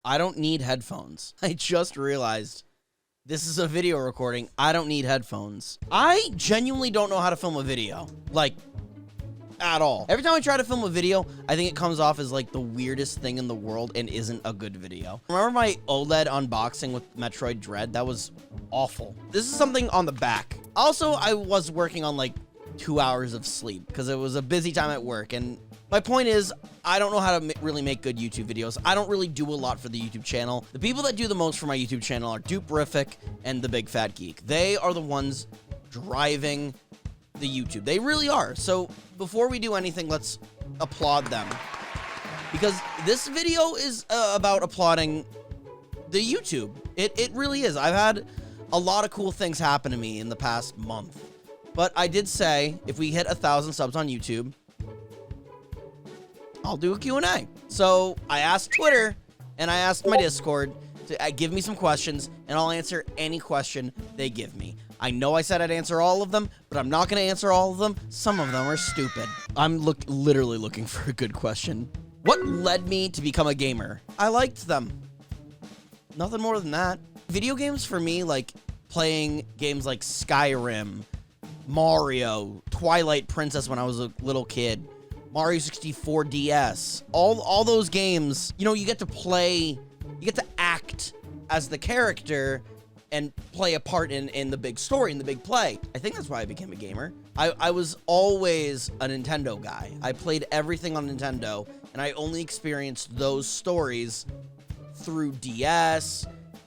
I don't need headphones. I just realized this is a video recording. I don't need headphones. I genuinely don't know how to film a video. Like, at all. Every time I try to film a video, I think it comes off as like the weirdest thing in the world and isn't a good video. Remember my OLED unboxing with Metroid Dread? That was awful. This is something on the back. Also, I was working on like 2 hours of sleep because it was a busy time at work. And my point is, I don't know how to really make good YouTube videos. I don't really do a lot for the YouTube channel. The people that do the most for my YouTube channel are Duperific and the Big Fat Geek. They are the ones driving the YouTube. They really are. So before we do anything, let's applaud them. Because this video is about applauding the YouTube. It really is. I've had a lot of cool things happen to me in the past month. But I did say, if we hit 1,000 subs on YouTube, I'll do a Q&A. So I asked Twitter and I asked my Discord to give me some questions, and I'll answer any question they give me. I know I said I'd answer all of them, but I'm not going to answer all of them. Some of them are stupid. I'm literally looking for a good question. What led me to become a gamer? I liked them. Nothing more than that. Video games for me, like playing games like Skyrim, Mario, Twilight Princess when I was a little kid, Mario 64 DS, all those games, you know, you get to play, you get to act as the character and play a part in the big story, in the big play. I think that's why I became a gamer. I was always a Nintendo guy. I played everything on Nintendo, and I only experienced those stories through DS,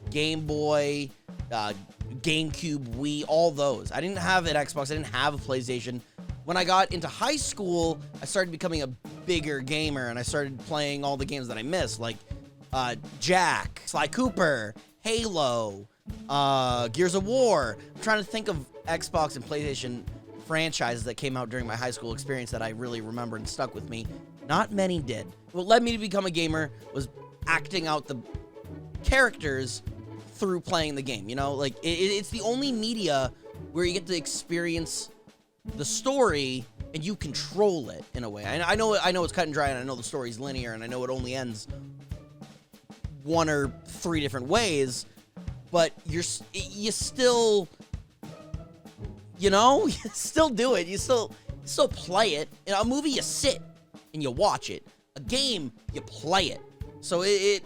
Game Boy, GameCube, Wii, all those. I didn't have an Xbox, I didn't have a PlayStation. When I got into high school, I started becoming a bigger gamer, and I started playing all the games that I missed, like Jack, Sly Cooper, Halo, Gears of War. I'm trying to think of Xbox and PlayStation franchises that came out during my high school experience that I really remember and stuck with me. Not many did. What led me to become a gamer was acting out the characters through playing the game. You know, like it's the only media where you get to experience the story and you control it in a way. I know it's cut and dry, and I know the story's linear, and I know it only ends one or three different ways, but you still, you know, you still do it. You still play it. In a movie, you sit and you watch it. A game, you play it. So it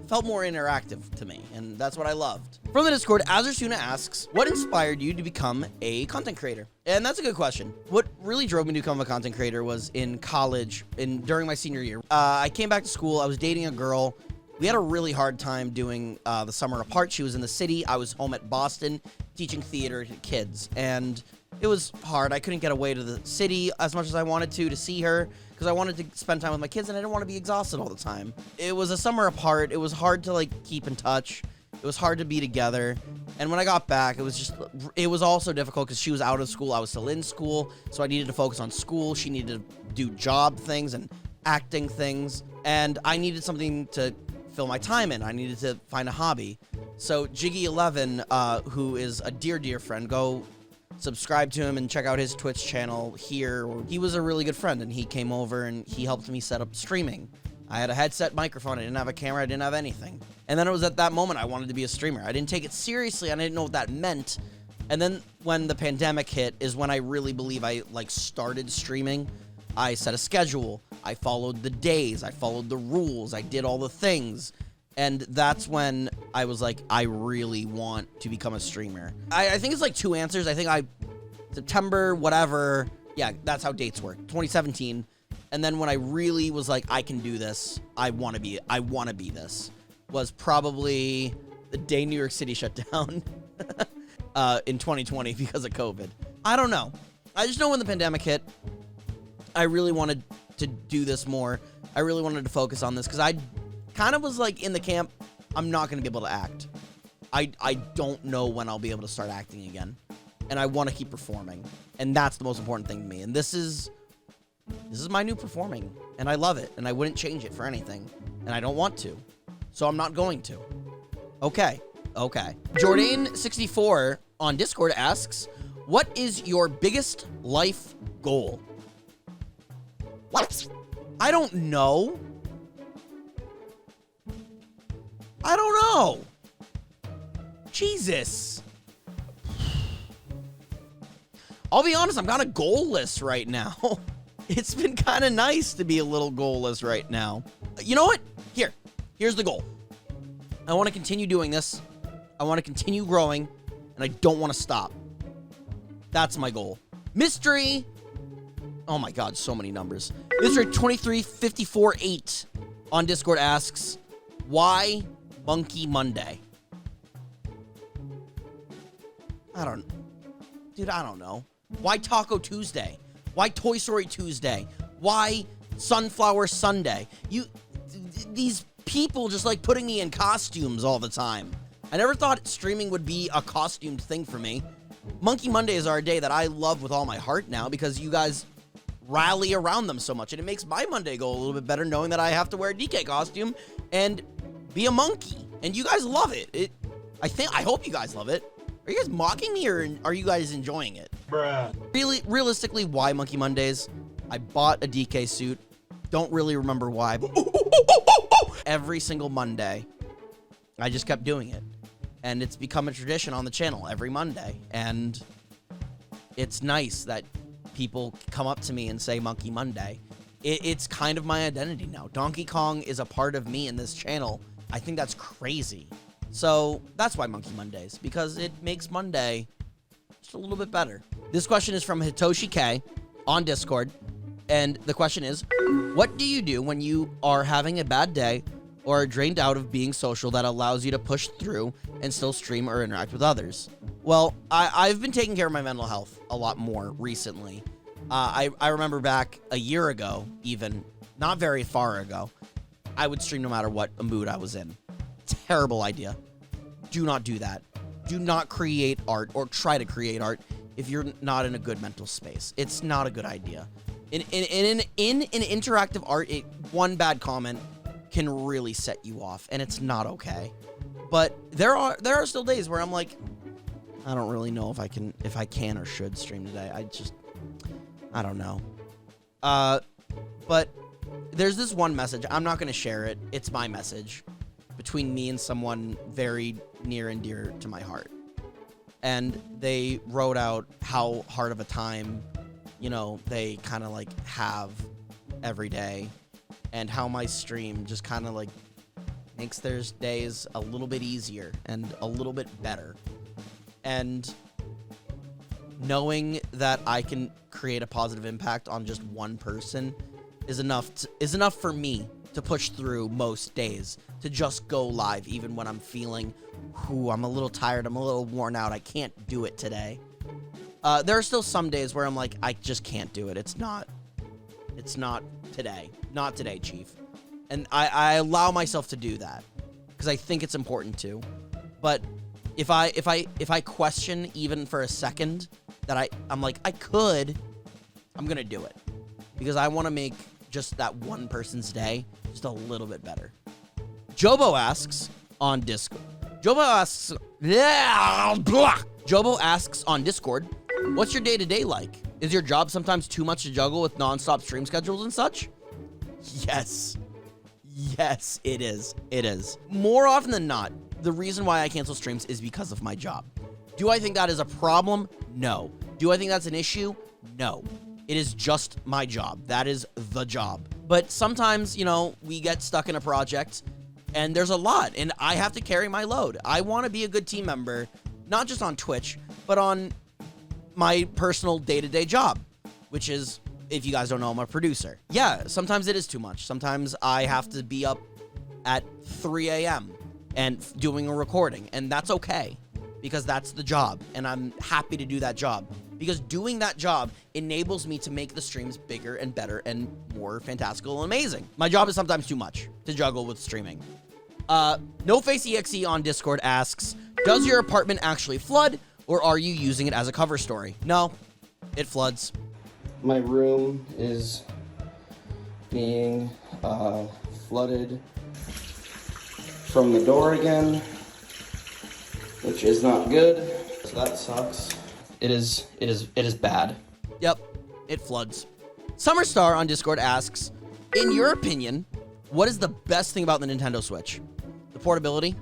felt more interactive to me, and that's what I loved. From the Discord, Azursuna asks, what inspired you to become a content creator? And that's a good question. What really drove me to become a content creator was in college, during my senior year. I came back to school. I was dating a girl. We had a really hard time doing the summer apart. She was in the city. I was home at Boston teaching theater to kids, and it was hard. I couldn't get away to the city as much as I wanted to see her, because I wanted to spend time with my kids, and I didn't want to be exhausted all the time. It was a summer apart. It was hard to, like, keep in touch. It was hard to be together. And when I got back, it was also difficult because she was out of school. I was still in school, so I needed to focus on school. She needed to do job things and acting things, and I needed something to fill my time in. I needed to find a hobby. So Jiggy11, who is a dear friend, go subscribe to him and check out his Twitch channel here. He was a really good friend, and he came over and he helped me set up streaming. I had a headset microphone. I didn't have a camera. I didn't have anything. And then it was at that moment I wanted to be a streamer. I didn't take it seriously. I didn't know what that meant. And then when the pandemic hit is when I really believe I started streaming. I set a schedule. I followed the days. I followed the rules. I did all the things. And that's when I was like, I really want to become a streamer. I think it's like two answers. I think September, whatever. Yeah, that's how dates work. 2017. And then when I really was like, I can do this. I want to be this, was probably the day New York City shut down in 2020 because of COVID. I don't know. I just know when the pandemic hit, I really wanted to do this more. I really wanted to focus on this because I kind of was like in the camp, I'm not going to be able to act. I don't know when I'll be able to start acting again. And I want to keep performing. And that's the most important thing to me. And this is my new performing, and I love it, and I wouldn't change it for anything, and I don't want to, so I'm not going to. Okay. Jordan64 on Discord asks, what is your biggest life goal? What? I don't know. I don't know. Jesus. I'll be honest, I'm kind of goalless right now. It's been kind of nice to be a little goalless right now. You know what? Here's the goal. I want to continue doing this. I want to continue growing, and I don't want to stop. That's my goal. Mystery. Oh my God, so many numbers. Mystery 23548 on Discord asks, why Monkey Monday? I don't know. Why Taco Tuesday? Why Toy Story Tuesday? Why Sunflower Sunday? These people just like putting me in costumes all the time. I never thought streaming would be a costumed thing for me. Monkey Mondays are a day that I love with all my heart now because you guys rally around them so much, and it makes my Monday go a little bit better knowing that I have to wear a DK costume and be a monkey. And you guys love it. I hope you guys love it. Are you guys mocking me, or are you guys enjoying it? Bruh. Realistically, why Monkey Mondays? I bought a DK suit. Don't really remember why, but every single Monday, I just kept doing it. And it's become a tradition on the channel every Monday. And it's nice that people come up to me and say Monkey Monday. It's kind of my identity now. Donkey Kong is a part of me in this channel. I think that's crazy. So that's why Monkey Mondays, because it makes Monday just a little bit better. This question is from Hitoshi K on Discord. And the question is, what do you do when you are having a bad day or are drained out of being social that allows you to push through and still stream or interact with others? Well, I've been taking care of my mental health a lot more recently. I remember back a year ago, even, not very far ago, I would stream no matter what mood I was in. Terrible idea. Do not do that. Do not create art or try to create art if you're not in a good mental space. It's not a good idea. In interactive art, one bad comment can really set you off, and it's not okay. But there are still days where I'm like, I don't really know if I can or should stream today. I don't know. But there's this one message. I'm not going to share it. It's my message between me and someone very near and dear to my heart. And they wrote out how hard of a time, they kind of like have every day, and how my stream just kind of like makes their days a little bit easier and a little bit better. And knowing that I can create a positive impact on just one person is enough for me to push through most days, to just go live even when I'm feeling, I'm a little tired, I'm a little worn out, I can't do it today. There are still some days where I'm like, I just can't do it. It's not today. Not today, Chief. And I allow myself to do that because I think it's important to. But if I question even for a second that I'm like, I'm gonna do it because I want to make just that one person's day just a little bit better. Jobo asks on Discord. Jobo asks on Discord, what's your day-to-day like? Is your job sometimes too much to juggle with non-stop stream schedules and such? Yes. Yes, it is. It is. More often than not, the reason why I cancel streams is because of my job. Do I think that is a problem? No. Do I think that's an issue? No. It is just my job. That is the job. But sometimes, we get stuck in a project and there's a lot and I have to carry my load. I want to be a good team member, not just on Twitch, but on my personal day-to-day job, which is, if you guys don't know, I'm a producer. Yeah, sometimes it is too much. Sometimes I have to be up at 3 a.m. and doing a recording, and that's okay because that's the job, and I'm happy to do that job because doing that job enables me to make the streams bigger and better and more fantastical and amazing. My job is sometimes too much to juggle with streaming. NoFaceEXE on Discord asks, does your apartment actually flood, or are you using it as a cover story? No, it floods. My room is being flooded from the door again, which is not good. So that sucks. It is bad. Yep, it floods. Summerstar on Discord asks, in your opinion, what is the best thing about the Nintendo Switch? The portability,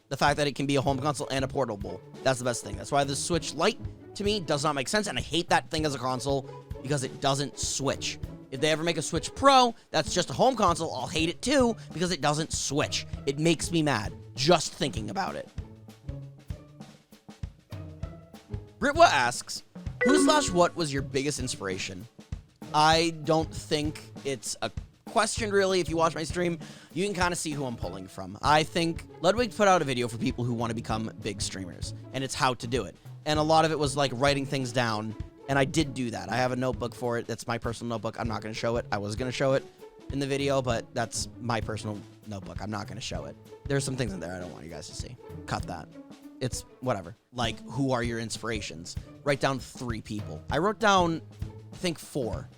the fact that it can be a home console and a portable. That's the best thing. That's why the Switch Lite, to me, does not make sense, and I hate that thing as a console because it doesn't switch. If they ever make a Switch Pro, that's just a home console, I'll hate it too because it doesn't switch. It makes me mad just thinking about it. Britwa asks, who/what was your biggest inspiration? I don't think it's a question, really. If you watch my stream, you can kind of see who I'm pulling from. I think Ludwig put out a video for people who want to become big streamers, and it's how to do it. And a lot of it was like writing things down, and I did do that. I have a notebook for it. That's my personal notebook. I'm not going to show it. I was going to show it in the video, but that's my personal notebook. I'm not going to show it. There's some things in there I don't want you guys to see. Cut that. It's whatever. Like, who are your inspirations? Write down 3 people. I wrote down, I think 4.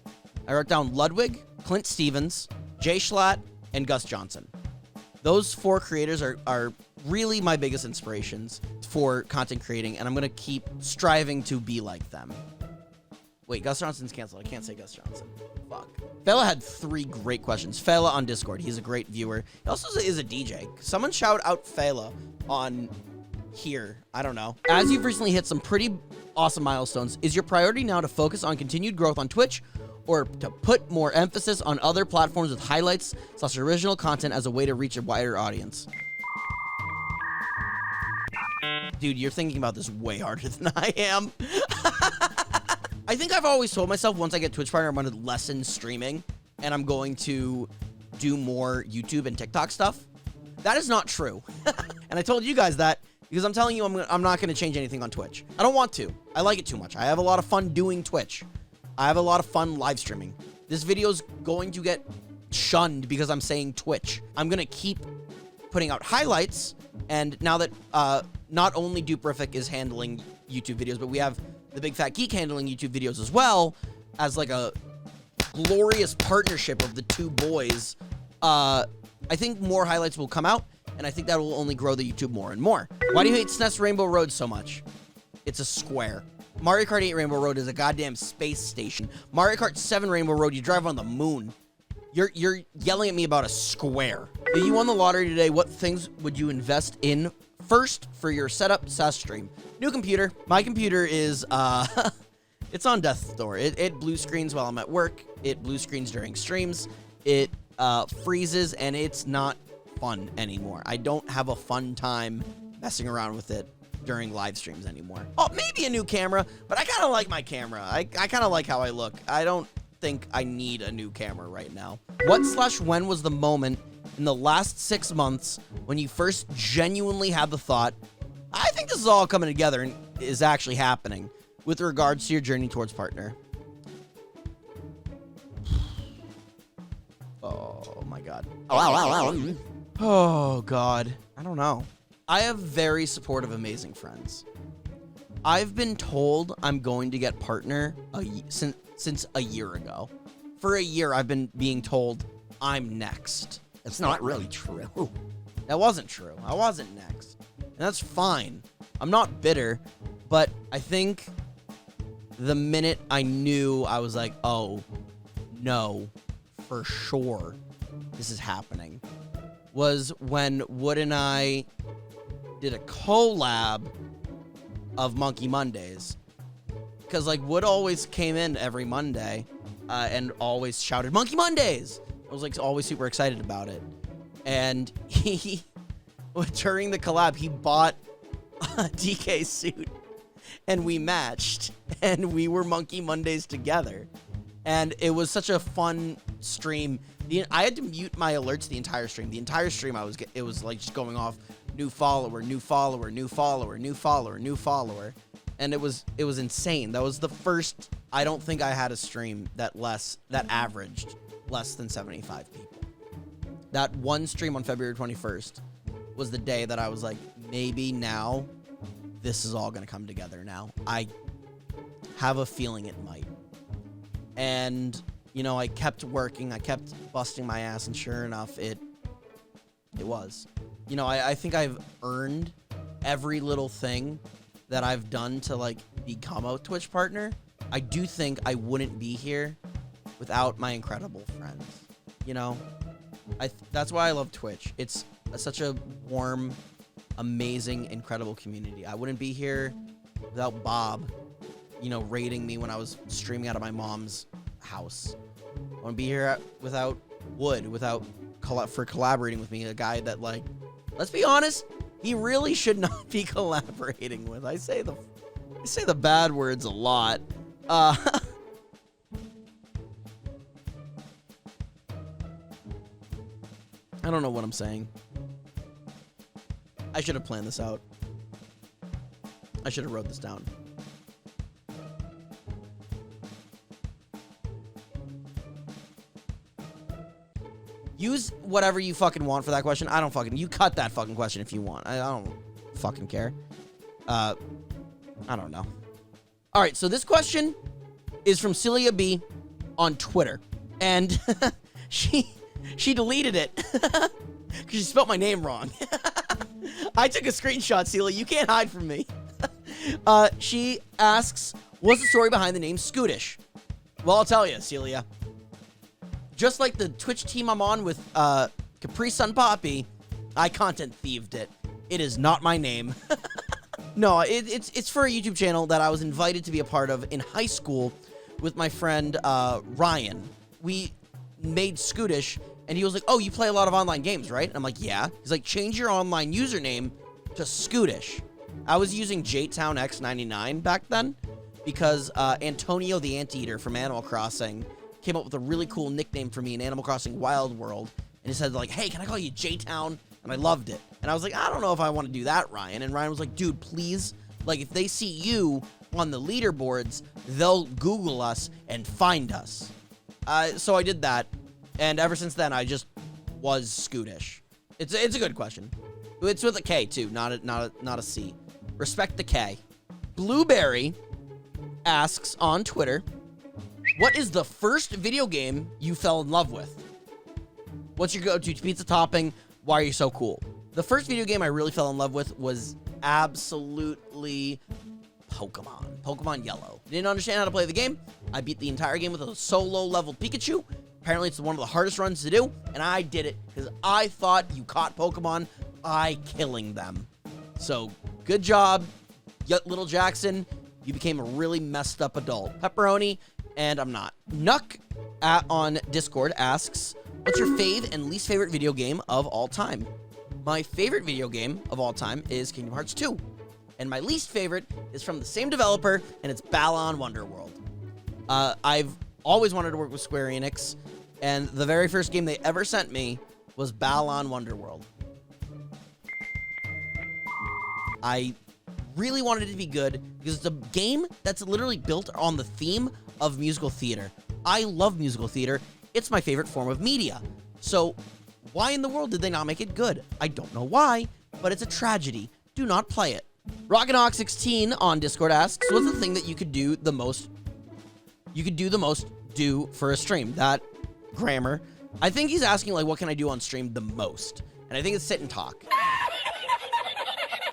I wrote down Ludwig, Clint Stevens, Jay Schlatt, and Gus Johnson. Those 4 creators are really my biggest inspirations for content creating, and I'm going to keep striving to be like them. Wait, Gus Johnson's canceled. I can't say Gus Johnson. Fuck. Fela had 3 great questions. Fela on Discord. He's a great viewer. He also is a DJ. Someone shout out Fela on here. I don't know. As you've recently hit some pretty awesome milestones, is your priority now to focus on continued growth on Twitch, or to put more emphasis on other platforms with highlights/original content as a way to reach a wider audience? Dude, you're thinking about this way harder than I am. I think I've always told myself once I get Twitch partner, I'm going to lessen streaming and I'm going to do more YouTube and TikTok stuff. That is not true. And I told you guys that because I'm telling you I'm not going to change anything on Twitch. I don't want to. I like it too much. I have a lot of fun doing Twitch. I have a lot of fun live streaming. This video's going to get shunned because I'm saying Twitch. I'm going to keep putting out highlights, and now that not only Duperific is handling YouTube videos, but we have the Big Fat Geek handling YouTube videos as well, as like a glorious partnership of the 2 boys, I think more highlights will come out, and I think that will only grow the YouTube more and more. Why do you hate SNES Rainbow Road so much? It's a square. Mario Kart 8 Rainbow Road is a goddamn space station. Mario Kart 7 Rainbow Road, you drive on the moon. You're yelling at me about a square. If you won the lottery today, what things would you invest in first for your setup /stream? New computer. My computer is, it's on death's door. It blue screens while I'm at work. It blue screens during streams. It freezes, and it's not fun anymore. I don't have a fun time messing around with it during live streams anymore. Oh, maybe a new camera, but I kind of like my camera. I kind of like how I look. I don't think I need a new camera right now. What/when was the moment in the last 6 months when you first genuinely had the thought, I think this is all coming together and is actually happening with regards to your journey towards partner? Oh my God. Oh God. I don't know. I have very supportive, amazing friends. I've been told I'm going to get partner since a year ago. For a year, I've been being told I'm next. It's not really true. That wasn't true. I wasn't next. And that's fine. I'm not bitter, but I think the minute I knew, I was like, oh, no, for sure this is happening, was when Wood and I did a collab of Monkey Mondays. Because, like, Wood always came in every Monday and always shouted, Monkey Mondays! I was, like, always super excited about it. And he, during the collab, he bought a DK suit. And we matched. And we were Monkey Mondays together. And it was such a fun stream. I had to mute my alerts the entire stream. The entire stream, it was, like, just going off, new follower, new follower, new follower, new follower, new follower. And it was insane. That was the first, I don't think I had a stream that averaged less than 75 people. That one stream on February 21st was the day that I was like, maybe now this is all going to come together now. I have a feeling it might. And, you know, I kept working, I kept busting my ass, and sure enough, it was. You know, I think I've earned every little thing that I've done to, like, become a Twitch partner. I do think I wouldn't be here without my incredible friends. You know, that's why I love Twitch. It's such a warm amazing, incredible community. I wouldn't be here without Bob, you know, raiding me when I was streaming out of my mom's house. I wouldn't be here without Wood, for collaborating with me, a guy that, like, let's be honest, he really should not be collaborating with. I say the bad words a lot. I don't know what I'm saying. I should have planned this out. I should have wrote this down. Use whatever you fucking want for that question. You cut that fucking question if you want. I don't fucking care. I don't know. All right, so this question is from Celia B on Twitter. And she deleted it because she spelled my name wrong. I took a screenshot, Celia. You can't hide from me. She asks, what's the story behind the name Skootish? Well, I'll tell you, Celia. Just like the Twitch team I'm on with Capri Sun Poppy, I content thieved it. It is not my name. No, it's for a YouTube channel that I was invited to be a part of in high school with my friend Ryan. We made Skootish, and he was like, oh, you play a lot of online games, right? And I'm like, yeah. He's like, change your online username to Skootish. I was using JTownX99 back then because Antonio the Anteater from Animal Crossing came up with a really cool nickname for me in Animal Crossing Wild World. And he said, like, hey, can I call you J-Town? And I loved it. And I was like, I don't know if I want to do that, Ryan. And Ryan was like, dude, please. Like, if they see you on the leaderboards, they'll Google us and find us. So I did that. And ever since then, I just was Skootish. It's a good question. It's with a K, too, not a C. Respect the K. Blueberry asks on Twitter, what is the first video game you fell in love with? What's your go-to pizza topping? Why are you so cool? The first video game I really fell in love with was absolutely Pokemon Yellow. Didn't understand how to play the game. I beat the entire game with a solo level Pikachu. Apparently it's one of the hardest runs to do, and I did it because I thought you caught Pokemon by killing them. So good job, little Jackson. You became a really messed up adult. Pepperoni, and I'm not. Nuck on Discord asks, what's your fave and least favorite video game of all time? My favorite video game of all time is Kingdom Hearts 2. And my least favorite is from the same developer, and it's Balan Wonderworld. I've always wanted to work with Square Enix, and the very first game they ever sent me was Balan Wonderworld. I really wanted it to be good because it's a game that's literally built on the theme of musical theater. I love musical theater. It's my favorite form of media. So why in the world did they not make it good? I don't know why, but it's a tragedy. Do not play it. Rockinhawk16 on Discord asks, what's the thing that you could do the most for a stream? That grammar. I think he's asking, like, what can I do on stream the most? And I think it's sit and talk.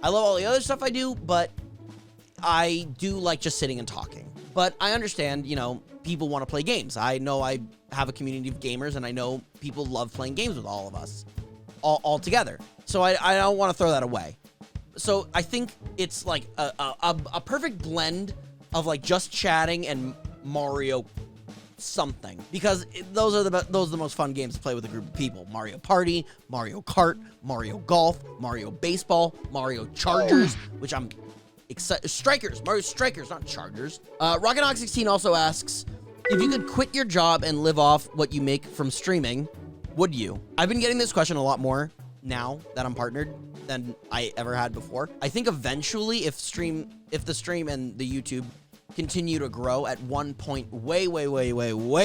I love all the other stuff I do, but I do like just sitting and talking. But I understand, you know, people want to play games. I know I have a community of gamers, and I know people love playing games with all of us, all together. So I don't want to throw that away. So I think it's like a perfect blend of like just chatting and Mario something, because those are the most fun games to play with a group of people. Mario Party, Mario Kart, Mario Golf, Mario Baseball, Mario Chargers, which I'm excited. Mario Strikers, not Chargers. Rockinhawk16 also asks, if you could quit your job and live off what you make from streaming, would you? I've been getting this question a lot more now that I'm partnered than I ever had before. I think eventually if the stream and the YouTube continue to grow at one point way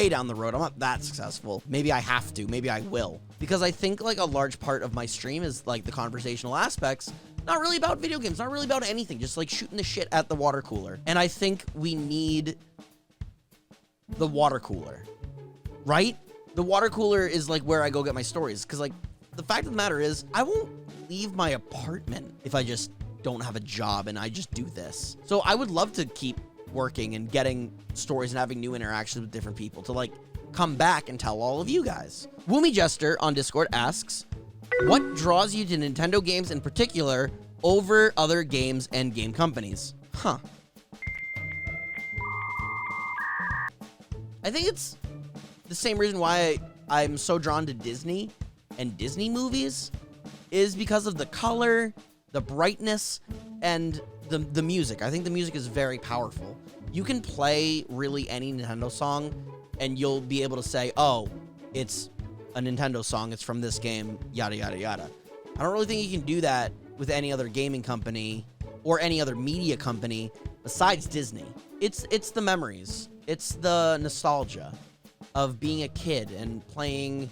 down the road, I'm not that successful. Maybe I have to, maybe I will. Because I think like a large part of my stream is like the conversational aspects, not really about video games, not really about anything, just like shooting the shit at the water cooler. And I think we need the water cooler, right? The water cooler is like where I go get my stories. Cause like the fact of the matter is I won't leave my apartment if I just don't have a job and I just do this. So I would love to keep working and getting stories and having new interactions with different people to like come back and tell all of you guys. Woomy Jester on Discord asks, what draws you to Nintendo games in particular? over other games and game companies? Huh. I think it's the same reason why I'm so drawn to Disney and Disney movies is because of the color, the brightness, and the music. I think the music is very powerful. You can play really any Nintendo song and you'll be able to say, oh, it's a Nintendo song, it's from this game, yada, yada, yada. I don't really think you can do that with any other gaming company or any other media company besides Disney. It's the memories. It's the nostalgia of being a kid and playing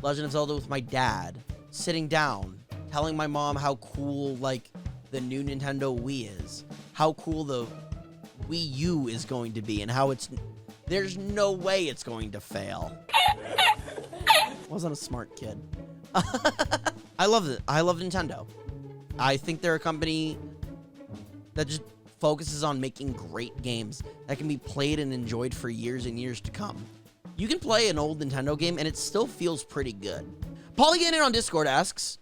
Legend of Zelda with my dad, sitting down, telling my mom how cool, like, the new Nintendo Wii is, how cool the Wii U is going to be, and how there's no way it's going to fail. Wasn't a smart kid. I love it. I love Nintendo. I think they're a company that just focuses on making great games that can be played and enjoyed for years and years to come. You can play an old Nintendo game and it still feels pretty good. Polyganon on Discord asks,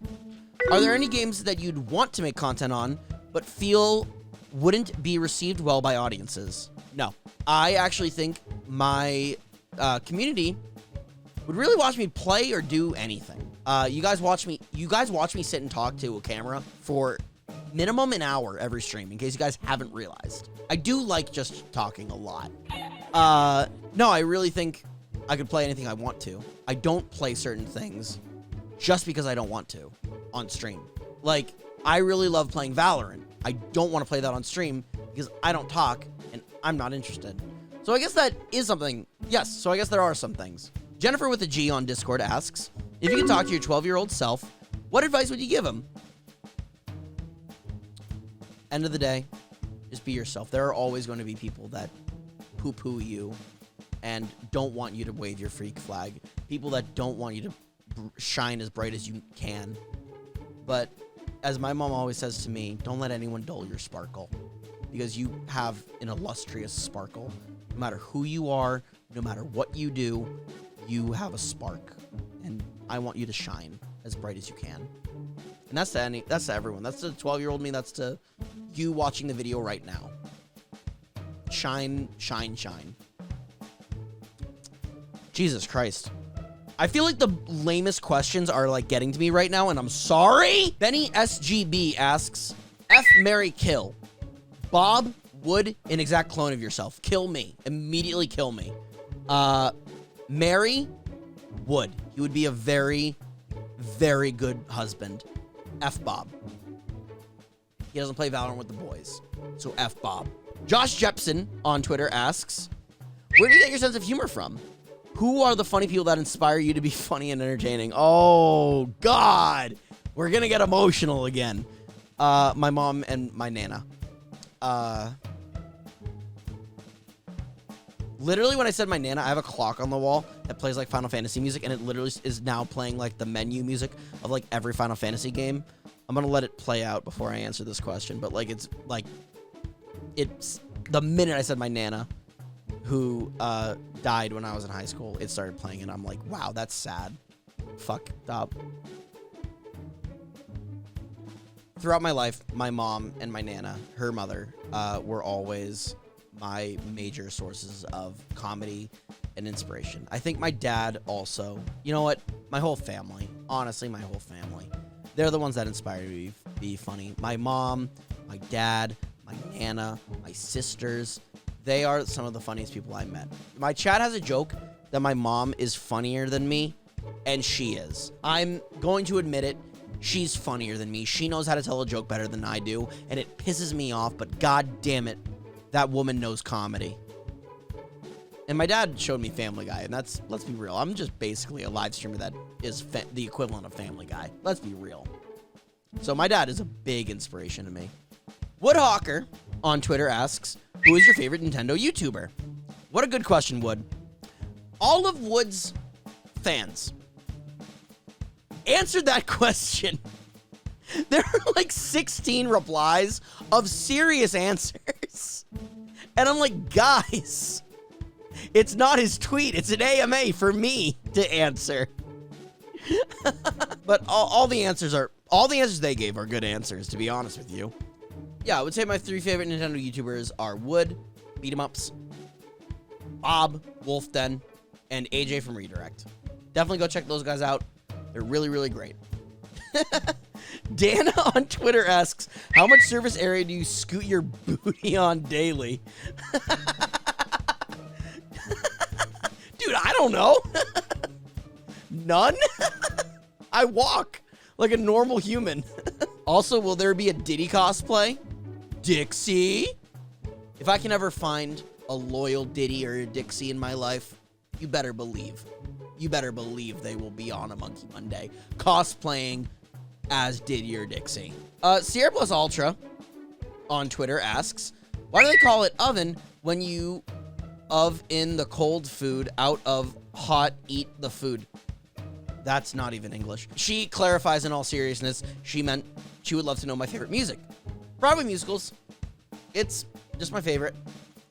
are there any games that you'd want to make content on, but feel wouldn't be received well by audiences? No. I actually think my community would really watch me play or do anything. You guys watch me sit and talk to a camera for minimum an hour every stream, in case you guys haven't realized. I do like just talking a lot. No, I really think I could play anything I want to. I don't play certain things just because I don't want to on stream. Like, I really love playing Valorant. I don't want to play that on stream because I don't talk and I'm not interested. So I guess that is something. Yes, so I guess there are some things. Jennifer with a G on Discord asks, if you could talk to your 12-year-old self, what advice would you give him? End of the day, just be yourself. There are always going to be people that poo-poo you and don't want you to wave your freak flag. People that don't want you to shine as bright as you can. But as my mom always says to me, don't let anyone dull your sparkle, because you have an illustrious sparkle. No matter who you are, no matter what you do, you have a spark, and I want you to shine as bright as you can. And that's to everyone. That's to 12-year-old me. That's to you watching the video right now. Shine, shine, shine. Jesus Christ. I feel like the lamest questions are like getting to me right now, and I'm sorry. Benny SGB asks, F, marry, kill. Bob, Wood, an exact clone of yourself. Kill me. Immediately kill me. Marry, Wood. He would be a very, very good husband. F Bob. He doesn't play Valorant with the boys. So F Bob. Josh Jepson on Twitter asks, where do you get your sense of humor from? Who are the funny people that inspire you to be funny and entertaining? Oh, God. We're going to get emotional again. My mom and my Nana. Literally, when I said my Nana, I have a clock on the wall that plays like Final Fantasy music, and it literally is now playing like the menu music of like every Final Fantasy game. I'm going to let it play out before I answer this question, but like it's the minute I said my Nana, who died when I was in high school, it started playing, and I'm like, wow, that's sad. Fucked up. Throughout my life, my mom and my Nana, her mother, were always my major sources of comedy and inspiration. I think my dad also, you know what? My whole family, honestly, my whole family, they're the ones that inspire me to be funny. My mom, my dad, my Nana, my sisters, they are some of the funniest people I met. My chat has a joke that my mom is funnier than me, and she is. I'm going to admit it. She's funnier than me. She knows how to tell a joke better than I do, and it pisses me off, but god damn it, that woman knows comedy. And my dad showed me Family Guy, and that's, let's be real, I'm just basically a live streamer that is the equivalent of Family Guy. Let's be real. So my dad is a big inspiration to me. Woodhawker on Twitter asks, who is your favorite Nintendo YouTuber? What a good question, Wood. All of Wood's fans answered that question. There are like 16 replies of serious answers. And I'm like, guys, it's not his tweet. It's an AMA for me to answer. But all the answers are All the answers they gave are good answers, to be honest with you. Yeah, I would say my 3 favorite Nintendo YouTubers are Wood, Beat-em-ups, Bob, Wolfden, and AJ from Redirect. Definitely go check those guys out. They're really, really great. Dana on Twitter asks, how much surface area do you scoot your booty on daily? Dude, I don't know. None? I walk like a normal human. Also, will there be a Diddy cosplay? Dixie? If I can ever find a loyal Diddy or a Dixie in my life, you better believe they will be on a Monkey Monday cosplaying as Diddy or Dixie. Sierra Plus Ultra on Twitter asks, why do they call it oven when you in the cold food out of hot eat the food? That's not even English. She clarifies in all seriousness, she meant she would love to know my favorite music. Broadway musicals. It's just my favorite.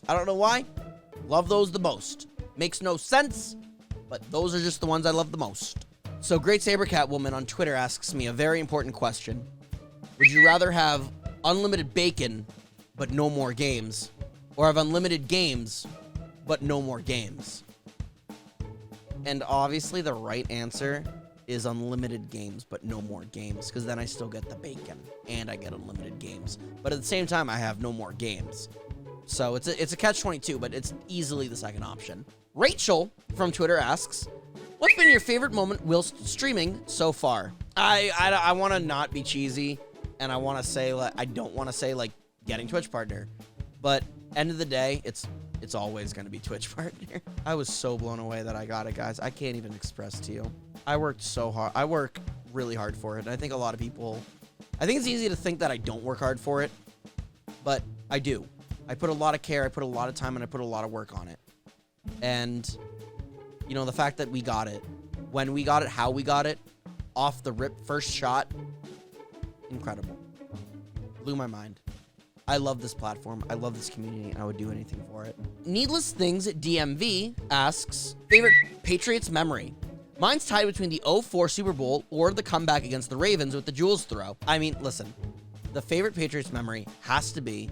I don't know why. Love those the most. Makes no sense, but those are just the ones I love the most. So Great Saber Cat Woman on Twitter asks me a very important question. Would you rather have unlimited bacon, but no more games, or have unlimited games, but no more games? And obviously the right answer is unlimited games, but no more games, because then I still get the bacon, and I get unlimited games. But at the same time, I have no more games. So it's a catch-22, but it's easily the second option. Rachel from Twitter asks, what's been your favorite moment whilst streaming so far? I want to not be cheesy, and I want to say, like, I don't want to say, like, getting Twitch partner. But end of the day, it's always going to be Twitch partner. I was so blown away that I got it, guys. I can't even express to you. I worked so hard. I work really hard for it, and I think a lot of people... I think it's easy to think that I don't work hard for it, but I do. I put a lot of care, I put a lot of time, and I put a lot of work on it. And, you know, the fact that we got it, when we got it, how we got it, off the rip, first shot, incredible. Blew my mind. I love this platform. I love this community, and I would do anything for it. Needless Things at DMV asks, favorite Patriots memory? Mine's tied between the 04 Super Bowl or the comeback against the Ravens with the Jules throw. I mean, listen, the favorite Patriots memory has to be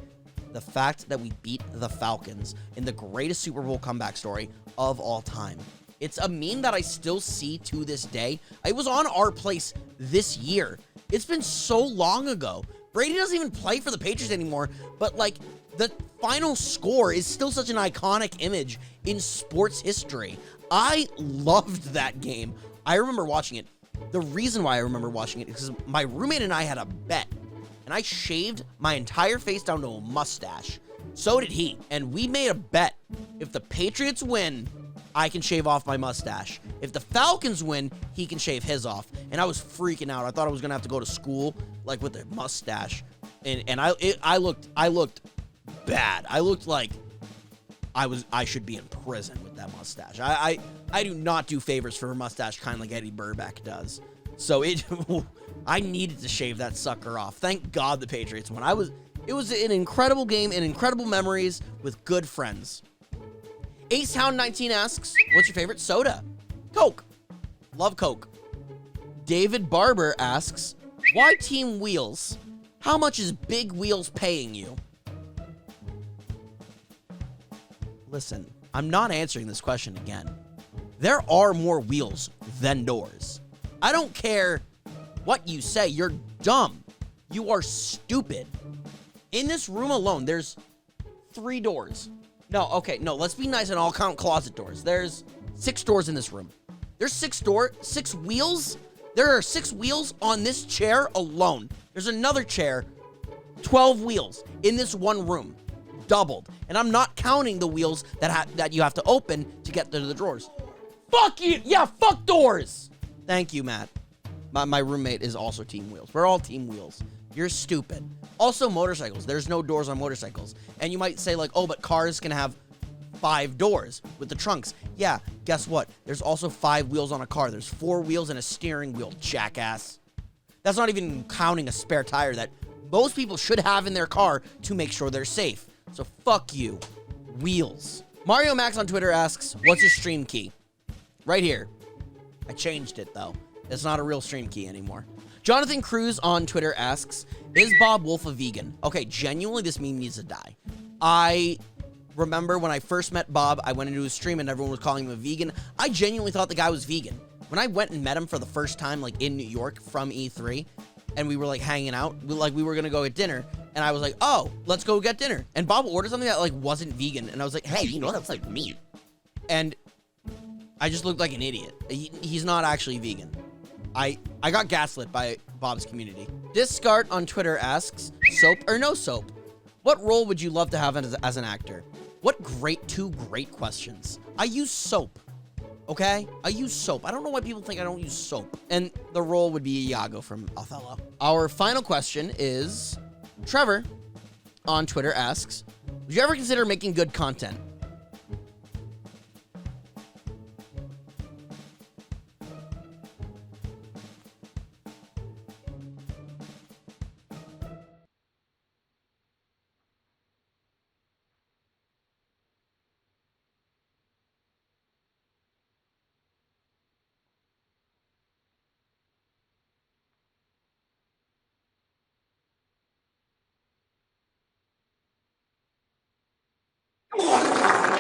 the fact that we beat the Falcons in the greatest Super Bowl comeback story of all time. It's a meme that I still see to this day. It was on Our Place this year. It's been so long ago. Brady doesn't even play for the Patriots anymore, but like the final score is still such an iconic image in sports history. I loved that game. I remember watching it. The reason why I remember watching it is because my roommate and I had a bet, and I shaved my entire face down to a mustache. So did he, and we made a bet. If the Patriots win, I can shave off my mustache. If the Falcons win, he can shave his off. And I was freaking out. I thought I was gonna have to go to school like with a mustache, and I looked bad. I looked like I should be in prison with that mustache. I do not do favors for a mustache kind like Eddie Burback does. So I needed to shave that sucker off. Thank God the Patriots won. It was an incredible game and incredible memories with good friends. AceHound19 asks, what's your favorite soda? Coke. Love Coke. David Barber asks, why Team Wheels? How much is Big Wheels paying you? Listen, I'm not answering this question again. There are more wheels than doors. I don't care what you say. You're dumb. You are stupid. In this room alone, there's 3 doors. No, okay, no, let's be nice and I'll count closet doors. There's 6 doors in this room. There's 6 wheels? There are 6 wheels on this chair alone. There's another chair, 12 wheels in this one room, doubled. And I'm not counting the wheels that you have to open to get to the drawers. Fuck you! Yeah, fuck doors! Thank you, Matt. My roommate is also Team Wheels. We're all Team Wheels. You're stupid. Also, motorcycles. There's no doors on motorcycles. And you might say, like, oh, but cars can have 5 doors with the trunks. Yeah, guess what? There's also 5 wheels on a car. There's 4 wheels and a steering wheel, jackass. That's not even counting a spare tire that most people should have in their car to make sure they're safe. So fuck you. Wheels. Mario Max on Twitter asks, what's your stream key? Right here. I changed it, though. It's not a real stream key anymore. Jonathan Cruz on Twitter asks, is Bob Wolf a vegan? Okay, genuinely, this meme needs to die. I remember when I first met Bob, I went into his stream and everyone was calling him a vegan. I genuinely thought the guy was vegan. When I went and met him for the first time, like in New York from E3, and we were like hanging out, we were gonna go get dinner, and I was like, oh, let's go get dinner. And Bob ordered something that like wasn't vegan, and I was like, hey, you know, that's like meat. And I just looked like an idiot. He's not actually vegan. I got gaslit by Bob's community. Discart on Twitter asks, soap or no soap? What role would you love to have as an actor? What two great questions. I use soap, okay? I use soap. I don't know why people think I don't use soap. And the role would be Iago from Othello. Our final question is, Trevor on Twitter asks, would you ever consider making good content?